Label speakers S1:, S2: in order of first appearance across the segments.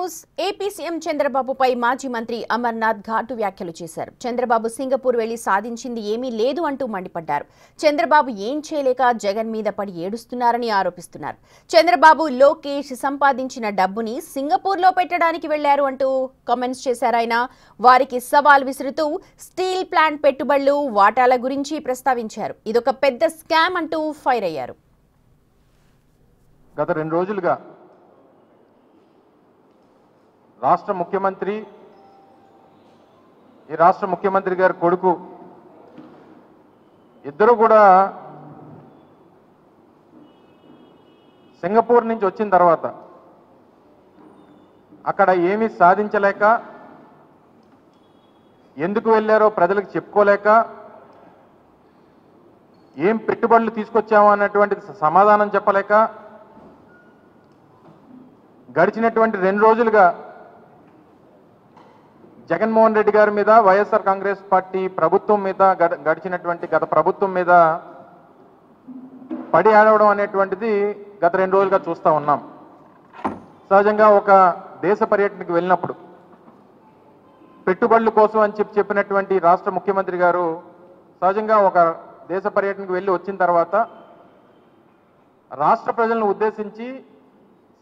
S1: News AP CM చంద్రబాబుపై మాజీ మంత్రి అమర్నాథ్ ఘాటు వ్యాఖ్యలు చేశారు. చంద్రబాబు సింగపూర్ వెళ్లి సాధించింది ఏమీ లేదు అంటూ మండిపడ్డారు. చంద్రబాబు ఏం చేయలేక జగన్ మీద పడి ఏడుస్తున్నారని ఆరోపిస్తున్నారు. చంద్రబాబు లోకేష్ సంపాదించిన డబ్బుని సింగపూర్లో పెట్టడానికి వెళ్లారు అంటూ కామెంట్స్ చేశారు. ఆయన వారికి సవాల్ విసురుతూ స్టీల్ ప్లాంట్ పెట్టుబడులు వాటాల గురించి ప్రస్తావించారు. ఇదొక పెద్ద స్కామ్ అంటూ ఫైర్ అయ్యారు.
S2: గత 2 రోజులుగా రాష్ట్ర ముఖ్యమంత్రి ఈ రాష్ట్ర ముఖ్యమంత్రి గారి కొడుకు ఇద్దరు కూడా సింగపూర్ నుంచి వచ్చిన తర్వాత అక్కడ ఏమీ సాధించలేక ఎందుకు వెళ్ళారో ప్రజలకు చెప్పుకోలేక ఏం పెట్టుబడులు తీసుకొచ్చామో అన్నటువంటి సమాధానం చెప్పలేక గడిచినటువంటి 2 రోజులుగా జగన్మోహన్ రెడ్డి గారి మీద వైఎస్ఆర్ కాంగ్రెస్ పార్టీ ప్రభుత్వం మీద గడిచినటువంటి గత ప్రభుత్వం మీద పడి ఆడవడం అనేటువంటిది గత 2 రోజులుగా చూస్తూ ఉన్నాం. సహజంగా ఒక దేశ పర్యటనకు వెళ్ళినప్పుడు పెట్టుబడుల కోసం అని చెప్పినటువంటి రాష్ట్ర ముఖ్యమంత్రి గారు సహజంగా ఒక దేశ పర్యటనకు వెళ్ళి వచ్చిన తర్వాత రాష్ట్ర ప్రజలను ఉద్దేశించి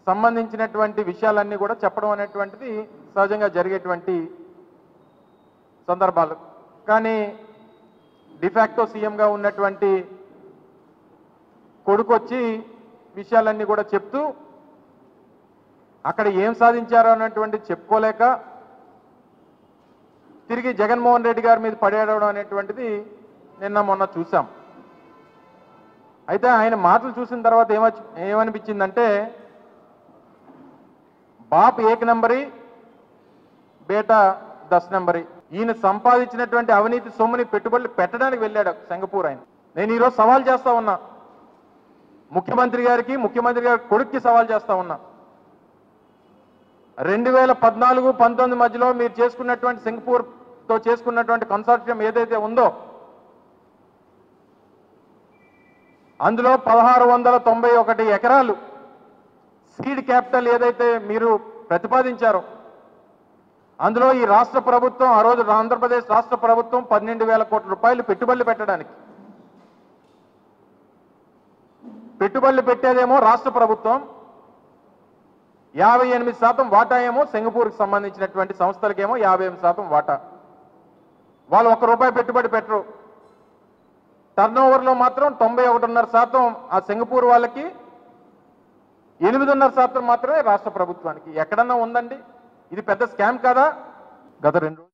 S2: సంబంధించినటువంటి విషయాలన్నీ కూడా చెప్పడం అనేటువంటిది సహజంగా జరిగేటువంటి సందర్భాలు. కానీ డిఫాక్టో సీఎంగా ఉన్నటువంటి కొడుకు వచ్చి విషయాలన్నీ కూడా చెప్తూ అక్కడ ఏం సాధించారో అన్నటువంటిది చెప్పుకోలేక తిరిగి జగన్మోహన్ రెడ్డి గారి మీద పడేయడం అనేటువంటిది నిన్న మొన్న చూసాం. అయితే ఆయన మాటలు చూసిన తర్వాత ఏమనిపించిందంటే బాప్ 1 నంబరి బేటా 10 నంబరి. ఈయన సంపాదించినటువంటి అవినీతి సొమ్ముని పెట్టుబడులు పెట్టడానికి వెళ్ళాడు సింగపూర్. ఆయన నేను ఈరోజు సవాల్ చేస్తా ఉన్నా, ముఖ్యమంత్రి గారికి ముఖ్యమంత్రి గారి కొడుక్కి సవాల్ చేస్తా ఉన్నా. 2014-19 మధ్యలో మీరు చేసుకున్నటువంటి సింగపూర్తో చేసుకున్నటువంటి కన్సార్టియం ఏదైతే ఉందో అందులో 1691 ఎకరాలు సీడ్ క్యాపిటల్ ఏదైతే మీరు ప్రతిపాదించారో అందులో ఈ రాష్ట్ర ప్రభుత్వం ఆ రోజు ఆంధ్రప్రదేశ్ రాష్ట్ర ప్రభుత్వం 12,000 కోట్ల రూపాయలు పెట్టుబడులు పెట్టడానికి పెట్టుబడులు పెట్టేదేమో రాష్ట్ర ప్రభుత్వం, 58% వాటా ఏమో సింగపూర్కి సంబంధించినటువంటి సంస్థలకేమో 58% వాటా. వాళ్ళు ₹1 పెట్టుబడి పెట్టరు. టర్నోవర్లో మాత్రం 91.5% ఆ సింగపూర్ వాళ్ళకి, 8.5% మాత్రమే రాష్ట్ర ప్రభుత్వానికి. ఎక్కడన్నా ఉందండి? ఇది పెద్ద స్కామ్ కాదా? గత 2 రోజులు